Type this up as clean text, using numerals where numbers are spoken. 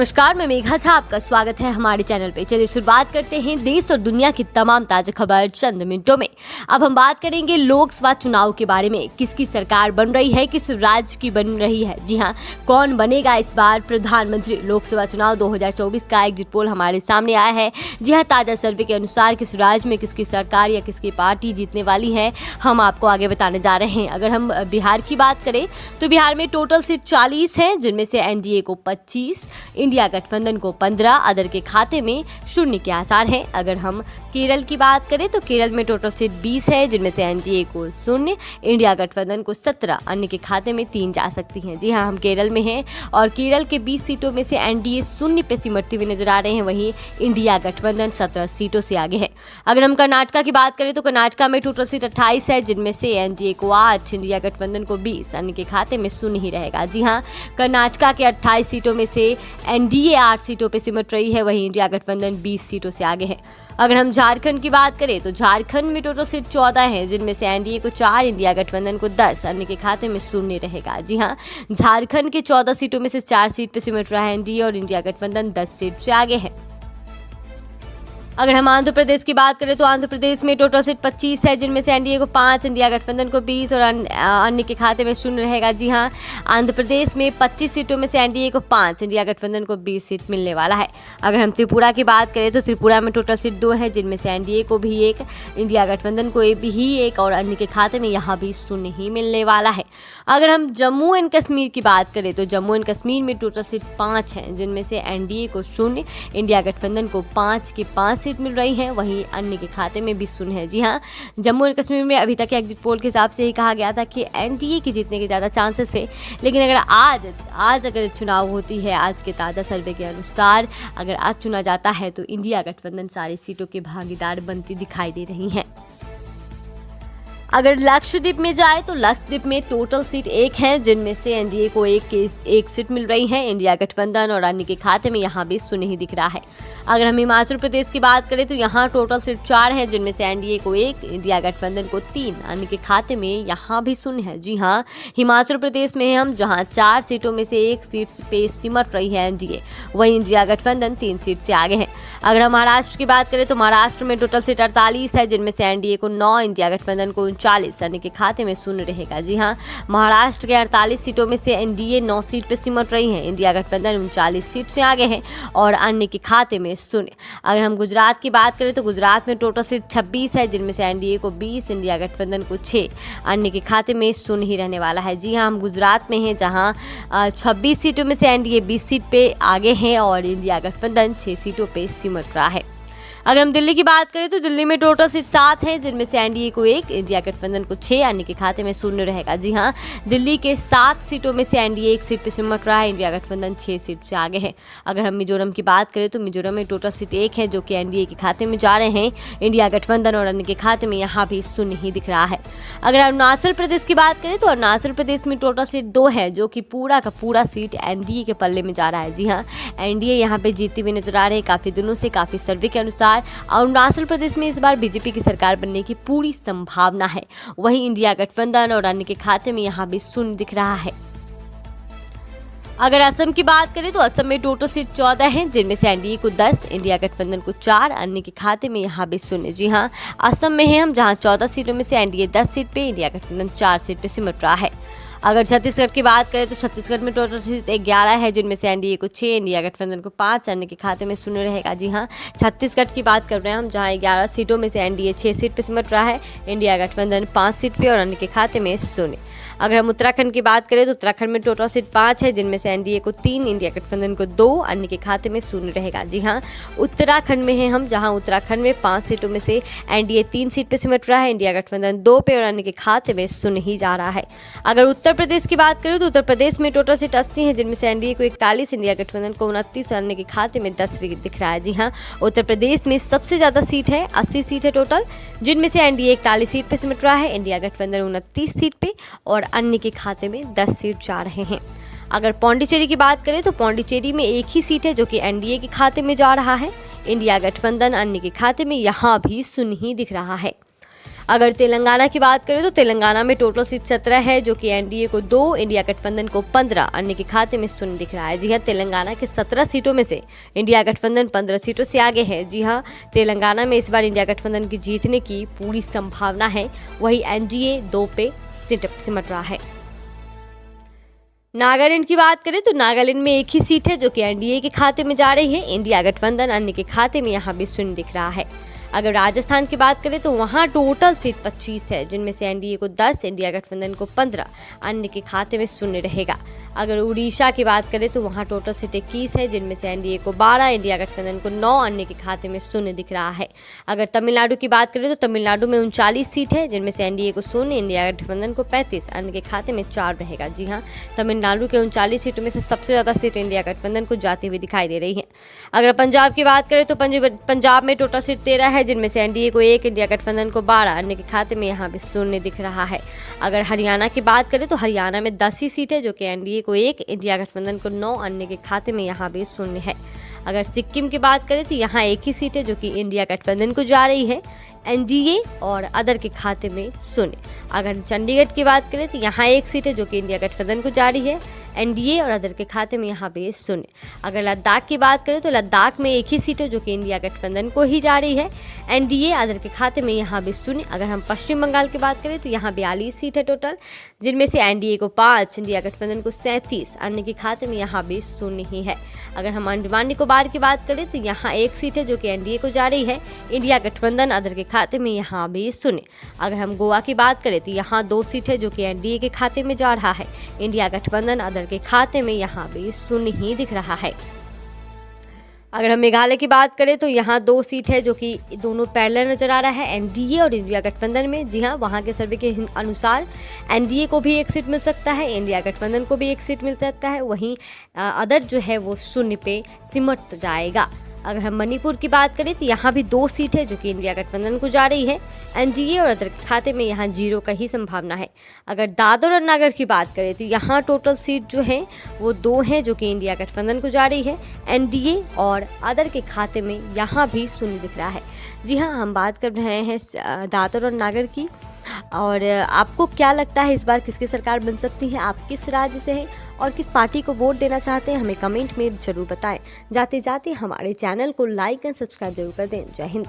नमस्कार, मैं मेघा झा, आपका स्वागत है हमारे चैनल पे। चलिए शुरुआत करते हैं देश और दुनिया की तमाम ताज़ा खबर चंद मिनटों में। अब हम बात करेंगे लोकसभा चुनाव के बारे में। किसकी सरकार बन रही है, किस राज्य की बन रही है, जी हाँ, कौन बनेगा इस बार प्रधानमंत्री। लोकसभा चुनाव 2024 का एग्जिट पोल हमारे सामने आया है। जी हाँ, ताज़ा सर्वे के अनुसार किस राज्य में किसकी सरकार या किसकी पार्टी जीतने वाली है, हम आपको आगे बताने जा रहे हैं। अगर हम बिहार की बात करें तो बिहार में टोटल सीट 40 हैं, जिनमें से एनडीए को 25, इंडिया गठबंधन को 15, अदर के खाते में 0 के आसार हैं। अगर हम केरल की बात करें तो केरल में टोटल सीट 20 है, जिनमें से एनडीए को 0, इंडिया गठबंधन को 17, अन्य के खाते में 3 जा सकती हैं। जी हाँ, हम केरल में हैं और केरल के 20 सीटों में से एनडीए 0 पे सिमटते हुए नजर आ रहे हैं, वहीं इंडिया गठबंधन 17 सीटों से आगे है। अगर हम कर्नाटका की बात करें तो कर्नाटका में टोटल सीट 28 है, जिनमें से एनडीए को 8, इंडिया गठबंधन को 20, अन्य के खाते में 0 ही रहेगा। जी हाँ, कर्नाटका के 28 सीटों में से एनडीए 8 सीटों पे सिमट रही है, वहीं इंडिया गठबंधन 20 सीटों से आगे है। अगर हम झारखंड की बात करें तो झारखंड में टोटल सीट 14 है, जिनमें से एनडीए को 4, इंडिया गठबंधन को 10, अन्य के खाते में 0 रहेगा। जी हाँ, झारखंड के 14 सीटों में से 4 सीट पे सिमट रहा है एनडीए और इंडिया गठबंधन 10 सीट से आगे है। अगर हम आंध्र प्रदेश की बात करें तो आंध्र प्रदेश में टोटल सीट 25 है, जिनमें से एनडीए को 5, इंडिया गठबंधन को 20 और अन्य के खाते में 0 रहेगा। जी हाँ, आंध्र प्रदेश में 25 सीटों में से एनडीए को 5, इंडिया गठबंधन को 20 सीट मिलने वाला है। अगर हम त्रिपुरा की बात करें तो त्रिपुरा में टोटल सीट 2 है, जिनमें से एनडीए को भी 1, इंडिया गठबंधन को भी 1 और अन्य के खाते में यहाँ भी 0 ही मिलने वाला है। अगर हम जम्मू एंड कश्मीर की बात करें तो जम्मू एंड कश्मीर में टोटल सीट 5 है, जिनमें से एनडीए को 0, इंडिया गठबंधन को 5 की 5 सीट मिल रही है, वहीं अन्य के खाते में भी 0 है। जी हाँ, जम्मू और कश्मीर में अभी तक के एग्जिट पोल के हिसाब से ही कहा गया था कि एनडीए के जीतने के ज़्यादा चांसेस है, लेकिन अगर आज अगर चुनाव होती है, आज के ताज़ा सर्वे के अनुसार अगर आज चुना जाता है तो इंडिया गठबंधन सारी सीटों के भागीदार बनती दिखाई दे रही हैं। अगर लक्षद्वीप में जाए तो लक्षद्वीप में टोटल सीट 1 है, जिनमें से एनडीए को एक सीट मिल रही है, इंडिया गठबंधन और अन्य के खाते में यहाँ भी 0 ही दिख रहा है। अगर हम हिमाचल प्रदेश की बात करें तो यहाँ टोटल सीट 4 है, जिनमें से एनडीए को 1, इंडिया गठबंधन को 3, अन्य के खाते में यहाँ भी 0 है। जी हाँ, हिमाचल प्रदेश में हम जहाँ 4 सीटों में से 1 सीट पे सिमट रही है एनडीए, वहीं इंडिया गठबंधन 3 सीट से आगे है। अगर हम महाराष्ट्र की बात करें तो महाराष्ट्र में टोटल सीट 48 है, जिनमें से एनडीए को 9, इंडिया गठबंधन को 40, अन्य के खाते में 0 रहेगा। जी हाँ, महाराष्ट्र के 48 सीटों में से एनडीए 9 सीट पे सिमट रही है, इंडिया गठबंधन 39 सीट से आगे है और अन्य के खाते में 0। अगर हम गुजरात की बात करें तो गुजरात में टोटल सीट 26 है, जिनमें से एनडीए को 20, इंडिया गठबंधन को 6, अन्य के खाते में 0 ही रहने वाला है। जी हाँ, हम गुजरात में हैं जहाँ 26 सीटों में से एनडीए 20 सीट पे आगे हैं और इंडिया गठबंधन 6 सीटों पे सिमट रहा है। अगर हम दिल्ली की बात करें तो दिल्ली में टोटल सीट 7 है, जिनमें से एनडीए को 1, इंडिया गठबंधन को 6, अन्य के खाते में 0 रहेगा। जी हाँ, दिल्ली के 7 सीटों में से एनडीए 1 सीट पे सिमट रहा है, इंडिया गठबंधन 6 सीट से आगे है। अगर हम मिजोरम की बात करें तो मिजोरम में टोटल सीट 1 है, जो कि एनडीए के खाते में जा रहे हैं, इंडिया गठबंधन और अन्य के खाते में यहाँ भी 0 ही दिख रहा है। अगर अरुणाचल प्रदेश की बात करें तो अरुणाचल प्रदेश में टोटल सीट 2 है, जो कि पूरा का पूरा सीट एनडीए के पल्ले में जा रहा है। जी हाँ, एनडीए यहाँ पे जीतते हुए नजर आ रहे हैं काफ़ी दिनों से। काफ़ी सर्वे के अनुसार अरुणाचल प्रदेश में इस बार बीजेपी की सरकार बनने की पूरी संभावना है, वहीं इंडिया गठबंधन और अन्य के खाते में यहाँ भी 0 दिख रहा है। अगर असम की बात करें तो असम में टोटल सीट 14 है, जिनमें से एनडीए को 10, इंडिया गठबंधन को 4, अन्य के खाते में यहाँ भी 0। जी हाँ, असम में है हम जहाँ 14 सीटों में से एनडीए 10 सीट पे, इंडिया गठबंधन 4 सीट पे सिमट रहा है। अगर छत्तीसगढ़ की बात करें तो छत्तीसगढ़ में टोटल सीट 11 है, जिनमें से एनडीए को 6, इंडिया गठबंधन को 5, अन्य के खाते में 0 रहेगा। जी हाँ, छत्तीसगढ़ की बात कर रहे हैं हम जहाँ 11 सीटों में से एनडीए 6 सीट पे सिमट रहा है, इंडिया गठबंधन 5 सीट पे और अन्य के खाते में 0। अगर हम उत्तराखंड की बात करें तो उत्तराखंड में टोटल सीट 5 है, जिनमें से एनडीए को 3, इंडिया गठबंधन को 2, अन्य के खाते में 0 रहेगा। जी हाँ, उत्तराखंड में है हम जहाँ उत्तराखंड में 5 सीटों में से एनडीए 3 सीट पे सिमट रहा है, इंडिया गठबंधन 2 पे और अन्य के खाते में 0 ही जा रहा है। अगर उत्तर प्रदेश की बात करें तो उत्तर प्रदेश में टोटल सीट 80 है, जिनमें से एनडीए को 41, इंडिया गठबंधन को 29 और अन्य के खाते में 10 दिख रहा है। जी हाँ, उत्तर प्रदेश में सबसे ज़्यादा सीट है, 80 सीट है टोटल, जिनमें से एनडीए 41 सीट पे सिमट रहा है, इंडिया गठबंधन 29 सीट पे और अन्य के खाते में 10 सीट जा रहे हैं। अगर पौंडीचेरी की बात करें तो पौंडीचेरी में 1 ही सीट है, जो कि एनडीए के खाते में जा रहा है, इंडिया गठबंधन अन्य के खाते में यहाँ भी 0 ही दिख रहा है। अगर तेलंगाना की बात करें तो तेलंगाना में टोटल सीट 17 है, जो कि एनडीए को 2, इंडिया गठबंधन को 15, अन्य के खाते में 0 दिख रहा है। जी हाँ, तेलंगाना के 17 सीटों में से इंडिया गठबंधन 15 सीटों से आगे है। जी हाँ, तेलंगाना में इस बार इंडिया गठबंधन की जीतने की पूरी संभावना है। वही एनडीए 2 पे सिमट रहा है। नागालैंड की बात करें तो नागालैंड में एक ही सीट है, जो कि एनडीए के खाते में जा रही है। इंडिया गठबंधन अन्य के खाते में यहाँ भी 0 दिख रहा है। अगर राजस्थान की बात करें तो वहाँ टोटल सीट 25 है, जिनमें से एनडीए को 10, इंडिया गठबंधन को 15, अन्य के खाते में 0 रहेगा। अगर उड़ीसा की बात करें तो वहाँ टोटल सीट 21 है, जिनमें से एनडीए को 12, इंडिया गठबंधन को 9, अन्य के खाते में 0 दिख रहा है। अगर तमिलनाडु की बात करें तो तमिलनाडु में 39 सीट है, जिनमें से एनडीए को 0, इंडिया गठबंधन को 35, अन्य के खाते में 4 रहेगा। जी हाँ, तमिलनाडु के 39 सीटों में से सबसे ज़्यादा सीट इंडिया गठबंधन को जाती हुई दिखाई दे रही है। अगर पंजाब की बात करें तो पंजाब में टोटल सीट 13 है, जिनमें से एनडीए को 1, इंडिया गठबंधन को 12, अन्य के खाते में यहाँ भी 0 दिख रहा है। अगर हरियाणा की बात करें तो हरियाणा में 10 ही सीट है, जो कि एनडीए को 1, इंडिया गठबंधन को 9, अन्य के खाते में यहाँ भी 0 है। अगर सिक्किम की बात करें तो यहाँ एक ही सीट है, जो कि इंडिया गठबंधन को जा रही है, एनडीए और अदर के खाते में 0। अगर चंडीगढ़ की बात करें तो यहाँ एक सीट है, जो कि इंडिया गठबंधन को जा रही है, एनडीए और अदर के खाते में यहाँ पे 0। अगर लद्दाख की बात करें तो लद्दाख में एक ही सीट है, जो कि इंडिया गठबंधन को ही जा रही है, एनडीए अदर के खाते में यहाँ भी 0। अगर हम पश्चिम बंगाल की बात करें तो यहाँ 42 सीट है टोटल, जिनमें से एनडीए को 5, इंडिया गठबंधन को 37, अन्य के खाते में यहाँ भी 0 ही है। अगर हम अंडमान निकोबार की बात करें तो यहाँ एक सीट है, जो कि एनडीए को जा रही है, इंडिया गठबंधन अदर के खाते में यहाँ भी 0। अगर हम गोवा की बात करें तो यहाँ 2 सीट है, जो कि एनडीए के खाते में जा रहा है, इंडिया गठबंधन अदर के खाते में यहाँ भी 0 ही दिख रहा है। अगर हम मेघालय की बात करें तो यहाँ 2 सीट है, जो कि दोनों पैरेलल नजर आ रहा है, एनडीए और इंडिया गठबंधन में। जी हाँ, वहाँ के सर्वे के अनुसार एनडीए को भी एक सीट मिल सकता है, इंडिया गठबंधन को भी एक सीट मिल सकता है, वहीं अदर जो है वो 0 पे सिमट जाएगा। अगर हम मणिपुर की बात करें तो यहाँ भी 2 सीट है, जो कि इंडिया गठबंधन को जा रही है, एनडीए और अदर के खाते में यहाँ 0 का ही संभावना है। अगर दादर और नगर की बात करें तो यहाँ टोटल सीट जो है वो 2 है, जो कि इंडिया गठबंधन को जा रही है, एनडीए और अदर के खाते में यहाँ भी 0 दिख रहा है। जी हाँ, हम बात कर रहे हैं दादर और नगर की। और आपको क्या लगता है इस बार किसकी सरकार बन सकती है? आप किस राज्य से हैं और किस पार्टी को वोट देना चाहते हैं? हमें कमेंट में ज़रूर बताएं। जाते जाते हमारे चैनल को लाइक एंड सब्सक्राइब जरूर कर दें। जय हिंद।